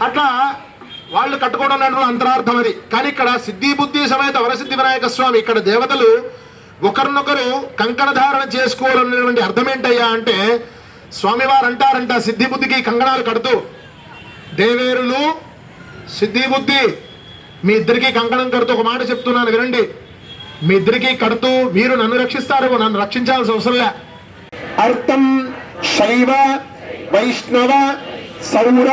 అట్లా వాళ్ళు కట్టుకోవడం అంతరార్థం అది. కానీ ఇక్కడ సిద్ధి బుద్ధి సమేత వరసిద్ధి వినాయక స్వామి, ఇక్కడ దేవతలు ఒకరినొకరు కంకణ ధారణ చేసుకోవాలనేటువంటి అర్థం ఏంటయ్యా అంటే, స్వామివారు అంటారంట సిద్ధి బుద్ధికి కంకణాలు కడుతూ, దేవేరులు సిద్ధి బుద్ధి మీ ఇద్దరికి కంకణం కడుతూ ఒక మాట చెప్తున్నాను వినండి, మీ ఇద్దరికి కడుతూ మీరు నన్ను రక్షిస్తారు, నన్ను రక్షించాల్సిన అవసరం లే. అర్థం శైవ వైష్ణవ సౌర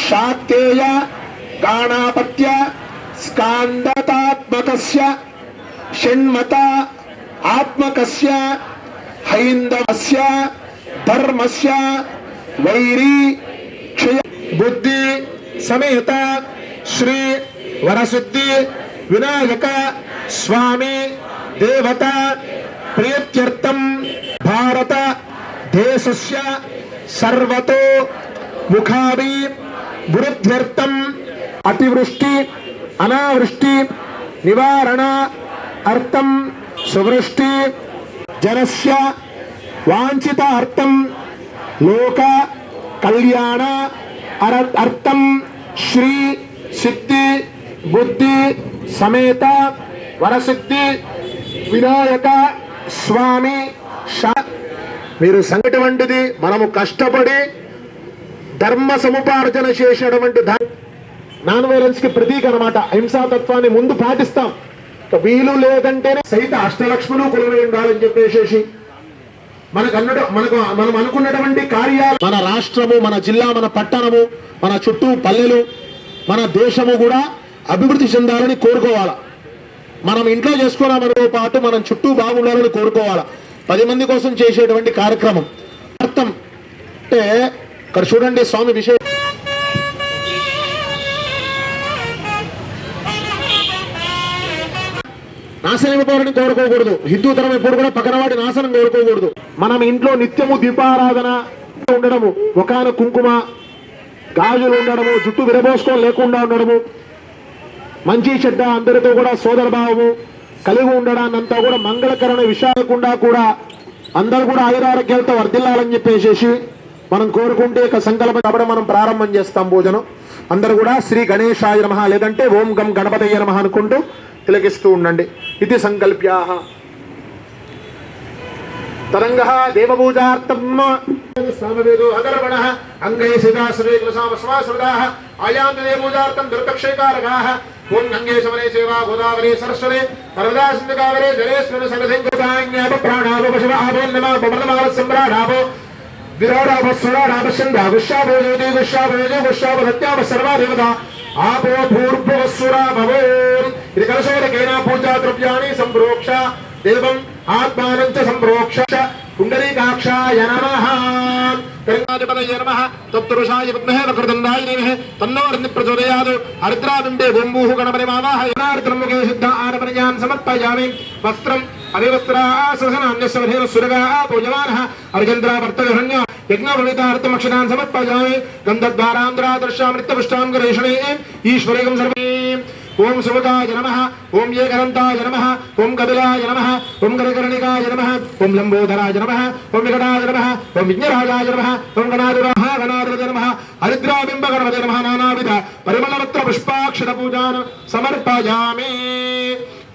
శాక్తేయ గాణాపత్య స్కాందతాత్మకస్య షణ్మత ఆత్మకస్య హైందవస్య ధర్మస్య వైరీ క్షయ బుద్ధి సమేత శ్రీ వరసిద్ధి వినాయక స్వామి దేవత ప్రీత్యర్థం భారత దేశస్య సర్వతో ముఖాభి వృద్ధ్యర్థం అతివృష్టి అనావృష్టి నివారణ అర్థం సువృష్టి జనస్య వాంఛిత అర్థం లోక కళ్యాణ అర్థం శ్రీ సిద్ధి బుద్ధి సమేత వరసిద్ధి వినాయక స్వామి మీరు సంగటువంటిది మనము కష్టపడి ధర్మ సముపార్జన చేసేటువంటి నాన్ వైలెన్స్ కి ప్రతీక అనమాట. హింసాతత్వాన్ని ముందు పాటిస్తాం, వీలు లేదంటేనే సైత అష్టలక్ష్ములు కొలువై ఉండాలని చెప్పేసి మనం అనుకున్నటువంటి కార్యాలు, మన రాష్ట్రము, మన జిల్లా, మన పట్టణము, మన చుట్టూ పల్లెలు, మన దేశము కూడా అభివృద్ధి చెందాలని కోరుకోవాలా. మనం ఇంట్లో చేసుకోవడంతో పాటు మనం చుట్టూ బాగుండాలని కోరుకోవాలా. 10 మంది కోసం చేసేటువంటి కార్యక్రమం అర్థం అంటే ఇక్కడ చూడండి స్వామి విషయం. నాశనం అయిపోవాలని కోరుకోకూడదు. హిందూ ధర్మం ఎప్పుడు కూడా పక్కన వాడి నాశనం కోరుకోకూడదు. మనం ఇంట్లో నిత్యము దీపారాధన ఉండడము, ముఖాన కుంకుమ గాజులు ఉండడము, జుట్టు విరబోసుకో లేకుండా ఉండడము, మంచి చెడ్డ అందరితో కూడా సోదర భావము కలిగి ఉండడాన్నంతా కూడా మంగళకరమైన విషయాలకుండా కూడా అందరూ కూడా ఆయురారోగ్యాలతో వర్ధిల్లాలని చెప్పేసి మనం కోరుకుంటే ఇక సంకల్పం కాబట్టి మనం ప్రారంభం చేస్తాం భోజనం. అందరూ కూడా శ్రీ గణేశాయ నమః లేదంటే ఓం గం గణపతయ్య నమః అనుకుంటూ తిలకిస్తూ ఉండండి. ఇది సంకల్ప్యాః తరంగః దేవపూజార్థం సామవేదో అగర్వణః అంగై సిదా సర్వే కులసామస్వాసృదాః ఆయాంత దేవపూజార్థం దుర్దక్షైకారకాః ఓం గంగే శమనే సేవా గోదావరి సరస్వతి నర్మదా సింధు కావేరీ జలేస్మిన్ సరసింగాన్యాప ప్రాణాప పశవ ఆపో నమః పవనమాల సంభ్రాడాపో విరాడాప స్వరాడాప సంధాగుష్యాపో జ్యోతి గుష్యాపో గుష్యాప సత్యాప సర్వా దేవత ఆపో భూర్భువస్సురా భవోర్. ఇది కలశోదకేన పూజా ద్రవ్యాణి సంప్రోక్ష దేవం ఆత్మానం చ సంప్రోక్ష పుండరీకాక్షాయ నమః గంగాధిపతయే నమః తత్పురుషాయ విద్మహే వక్రతుండాయ ధీమహి తన్నో అగ్నిః ప్రచోదయాత్. హరిద్రాబింబే ఓంభూః గణపతిం ఆవాహయామి. నారద్రముఖే సిద్ధ ఆరపణయాన్ సమర్పయామి. వస్త్రం అవివస్త్రాసనాన్యస్వధేన సురగా పూజమానః అర్జంద్రావర్తగహన్య యజ్ఞప్రణీతార్థమక్షతాన్ సమర్పయామి. గంధద్వారాంధ్రాదర్శామృత్యపుష్టాం గరేషణే ఈశ్వరేకం సర్వే. ఓం సుభగాయ నమః ఓం ఏకదంతాయ నమః ఓం కపిలాయ నమః ఓం గణకర్ణికాయ నమః ఓం లంబోదరాయ నమః ఓం వికటాయ నమః ఓం విఘ్నరాజాయ నమః ఓం గణాధిపతయ నమః హరిద్రాబింబ గణపతయ నమః. నానావిధ పరిమళపత్ర పుష్పాక్షర పూజాన్ సమర్పయామి.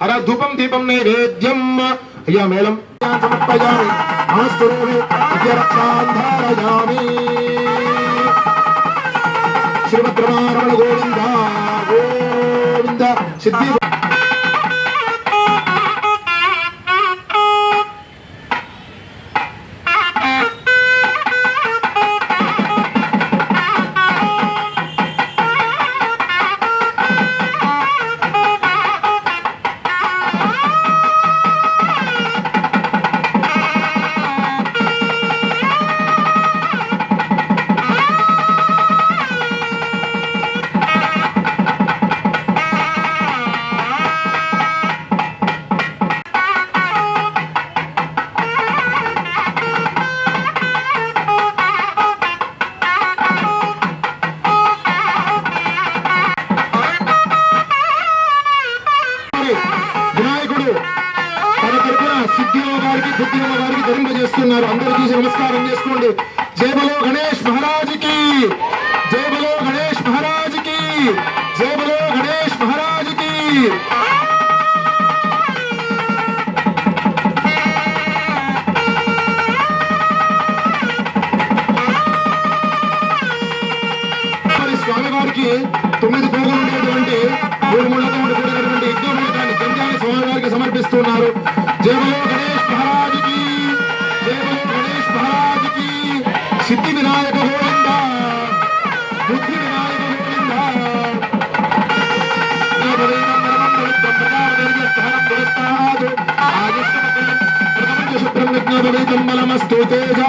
అర ధూపం దీపం నైవేద్యం అయ్యా మేళం సమర్పయామి. నమస్కరోమి శ్రీమద్రమారమణ గోవింద గోవింద సిద్ధి. ధరింపజేస్తున్నారు. అందరూ తీసి నమస్కారం చేసుకోండి. జై బలో గణేష్ మహారాజ్ కి, జై బలో గణేష్ మహారాజ్. స్వామివారికి 9 పోగులు ఉండేటువంటి 3 ముళ్ళతో కూడినటువంటి యజ్ఞోపేతాన్ని జంధ్యాల స్వామివారికి సమర్పిస్తున్నారు. జయ బలో గణేష్ మహారాజుకి, జయ బలో గణేష్ మహారాజుకి. సిద్ధి వినాయక గోవింద, బుద్ధి వినాయక గోవింద. బలమస్తు తేజ.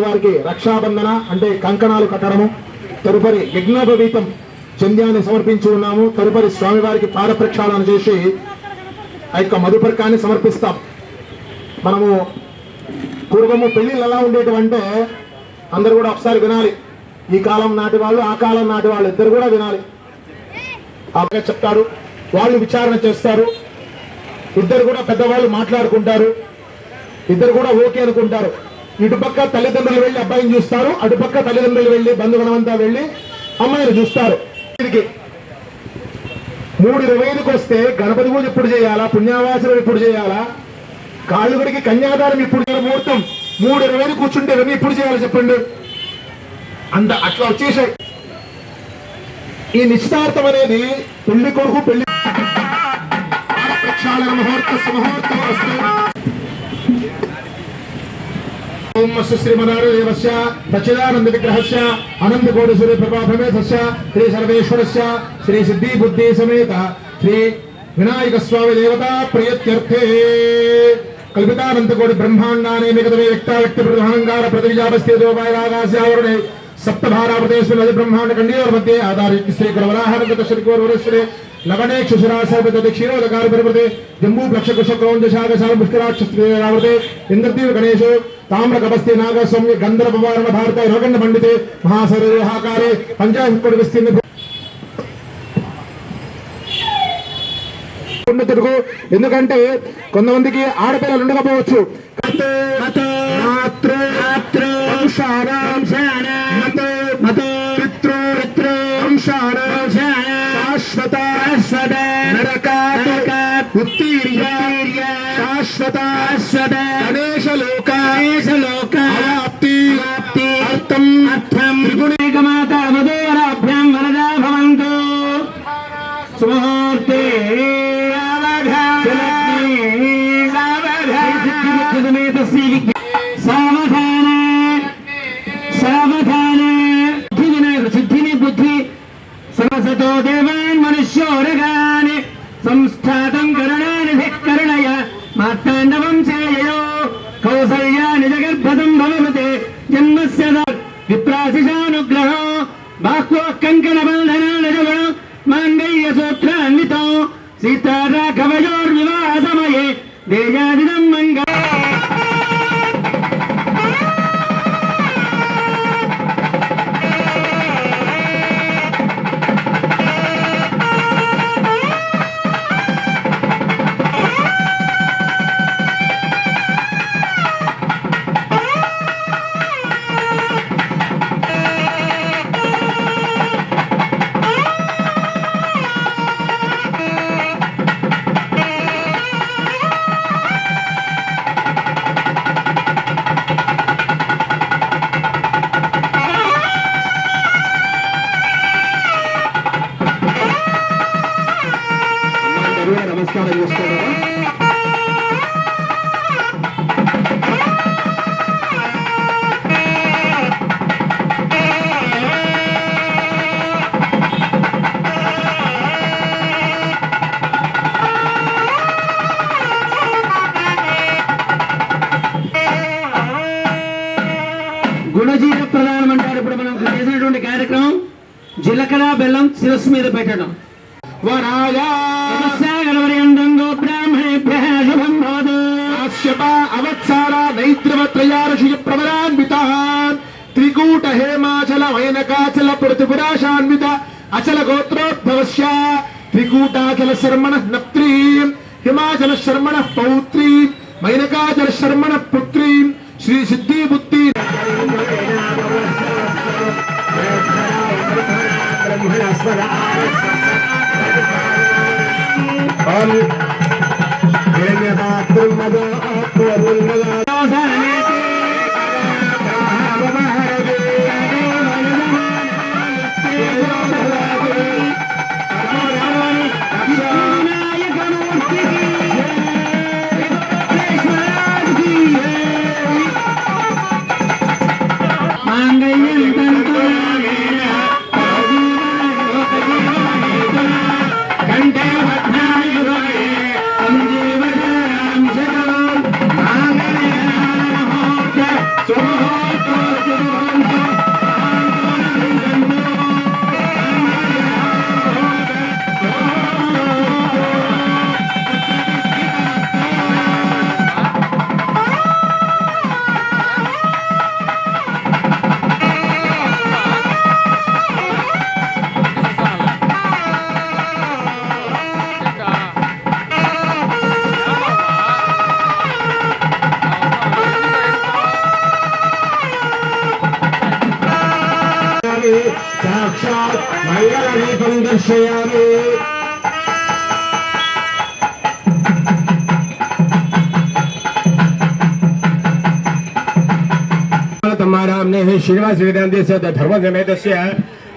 వారికి రక్షాబంధన అంటే కంకణాలు కట్టడము, తదుపరి యజ్ఞోపవీతం చంద్యాన్ని సమర్పించి ఉన్నాము. తదుపరి స్వామివారికి పాద ప్రక్షాళన చేసి ఆ యొక్క మధుపర్కాన్ని సమర్పిస్తాం. మనము పూర్వము పెళ్లిళ్ళు ఎలా ఉండేటివంటే అందరూ కూడా ఒకసారి వినాలి. ఈ కాలం నాటి వాళ్ళు, ఆ కాలం నాటి వాళ్ళు ఇద్దరు కూడా వినాలి. బాగా చెప్తారు, వాళ్ళు విచారణ చేస్తారు, ఇద్దరు కూడా పెద్దవాళ్ళు మాట్లాడుకుంటారు, ఇద్దరు కూడా ఓకే అనుకుంటారు. ఇటుపక్క తల్లిదండ్రులు వెళ్ళి అబ్బాయిని చూస్తారు, అటుపక్క తల్లిదండ్రులు వెళ్ళి బంధుగణమంతా వెళ్ళి అమ్మాయిని చూస్తారు. 3:25కి వస్తే గణపతి పూజ ఎప్పుడు చేయాలా, పుణ్యావాసనం ఎప్పుడు చేయాలా, కాళ్ళుగుడికి కన్యాదానం ఇప్పుడు ముహూర్తం 3:25 కూర్చుంటే ఇవన్నీ ఎప్పుడు చేయాలి చెప్పండి. అంత అట్లా వచ్చేసాయి. ఈ నిశ్చితార్థం అనేది పెళ్లి కొడుకు పెళ్లి ప్రక్షాళన ముహూర్తం వస్తే శ్రీమదాదేవస్య సచ్చిదానంద విగ్రహస్య అనంత కోటి సూర్య ప్రభాభమేధస్య శ్రీ సర్వేశ్వరస్య శ్రీ సిద్ధి బుద్ధి సమేత శ్రీ వినాయక స్వామి దేవతా ప్రియత్యర్థే కల్పితానంత కోటి బ్రహ్మాండానే మిగతమే వ్యక్త వ్యక్తి ప్రధానంగార ప్రతిజాపస్థితో వాయురాగాస్యావరణే सप्तभारावृतेषु ब्रह्मांड कंडीयोर मध्ये आधारित श्री गुरवराहनगत श्री गुरुवरेश्वरे लवणेक्ष सुरासर्वत दक्षिणोदकार परिवृते जम्बू प्लक्ष कुश क्रौंज शागसार पुष्कराक्ष स्त्रीरावृते इंद्रदेव गणेशो ताम्र कपस्ते नाग सौम्य गंधर्व वारण भारत रोगंड पंडिते महासरहाकारे पंचाकोटि विस्तीर्ण ఎందుకంటే కొంతమందికి ఆడపిల్లలు ఉండకపోవచ్చు. శాశ్వత గణేశ లోక అర్థం త్రిగుణేకమాత మధురాభ్యాం వరదా భవంతు సుముహూర్తే సిద్ధిని బుద్ధి సమసతో దేవాన్ మనుష్యోరగాని సంస్థాతం కరుణానిధి కరుణయ మార్తాండవం చేయయో కౌసల్యాని జగర్భదం భవతే జన్మస్య విప్రాశిషానుగ్రహో బాహ్వో కంకణ బంధనాన మాంగళ్య సూత్రాన్వితో సీతారాఘవయోర్వివాహ సమయే దేయాదిదం మంగళ చేసినటువంటి కార్యక్రమం జీలకర్ర బెల్లం శిరస్సు మీద పెట్టడం. వరాయా అవత్సారా నైత్రవత్రయారుషి ప్రవరాన్విత త్రికూట హేమాచల వైనకాచల పృథిపురాశాన్విత అచల గోత్రోద్భవస్య త్రికూటాచల శర్మణ నప్త్రీం హిమాచల శర్మణ పౌత్రీం వైనకాచల శర్మణ పుత్రీం శ్రీ సిద్ధి బుద్ధి సాక్షాత్ మంగళదీపం దర్శయామి. తమ్మారామ్నే శ్రీనివాస వేదాంతేశ్వర ధర్మ సమేతస్య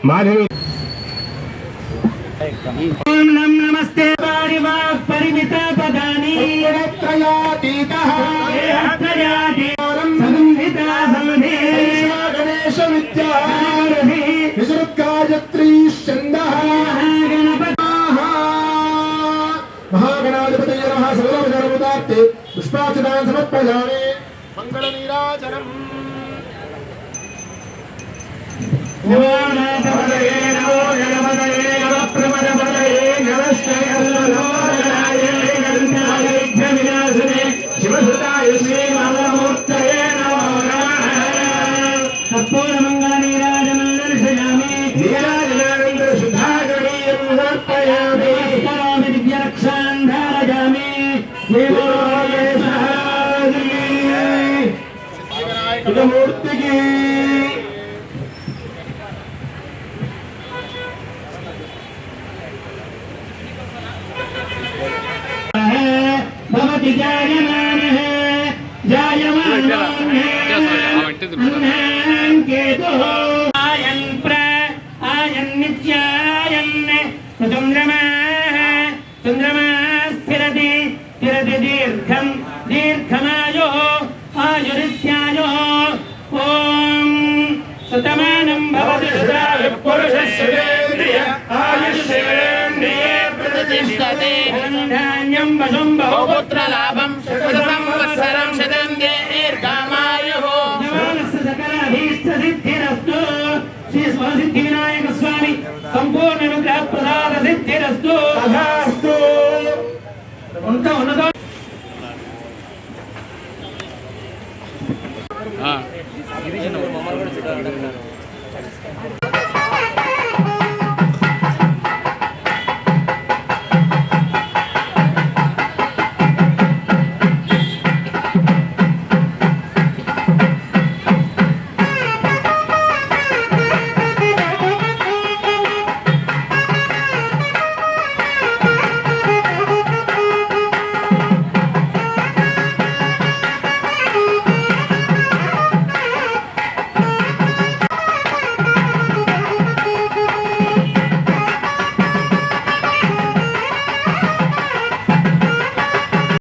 మాధవి. ఓం నమస్తే వారివాక్ పరిమిత పదాని త్రయాతీతః సంహిత సంధి గణేశ విద్యా విసృత్కార్యత్రీ ఛందః మహాగణాధిపతయే నమః. సర్వోపచారముదార్తే పుష్పార్చనాన్ సమర్పయామి. మంగళ నీరాజనం. నమో నాథపదయే నమో జనపదయే నమః ప్రమదపదయే నమస్తే అల్లలోరాయ గంధాయ విఘ్నవినాశనే శివసుతాయ శ్రీమంగళమూర్తయే నమో నమః. కర్పూరమంగళ నీరాజనం దర్శయామి. నీరాజనానందర శుద్ధాగణీయం సమర్పయామి. కరోమి దివ్యరక్షాన్ ధారయామి. మూర్తికి भवति जायमानः जायमानोऽन्येतुः आयन् आयन् नित्यायन् चन्द्रमा स्थिरति स्थिरति दीर्घमायुः आयुरित्यायुः. ॐ शतमानं भवति सदायुः पुरुषस्य आयुष्येन्द्रिये प्रतिष्ठते. ధాన్యం వశం బహుపుత్రలాభం శతసంవత్సరం శతం దీర్ఘమాయుః. సకలాభీష్టసిద్ధిరస్తు. శ్రీ స్వసిద్ధి వినాయక స్వామి సంపూర్ణ విగ్రహ ప్రసాద సిద్ధిరస్తు. తథాస్తు. ఉన్నదో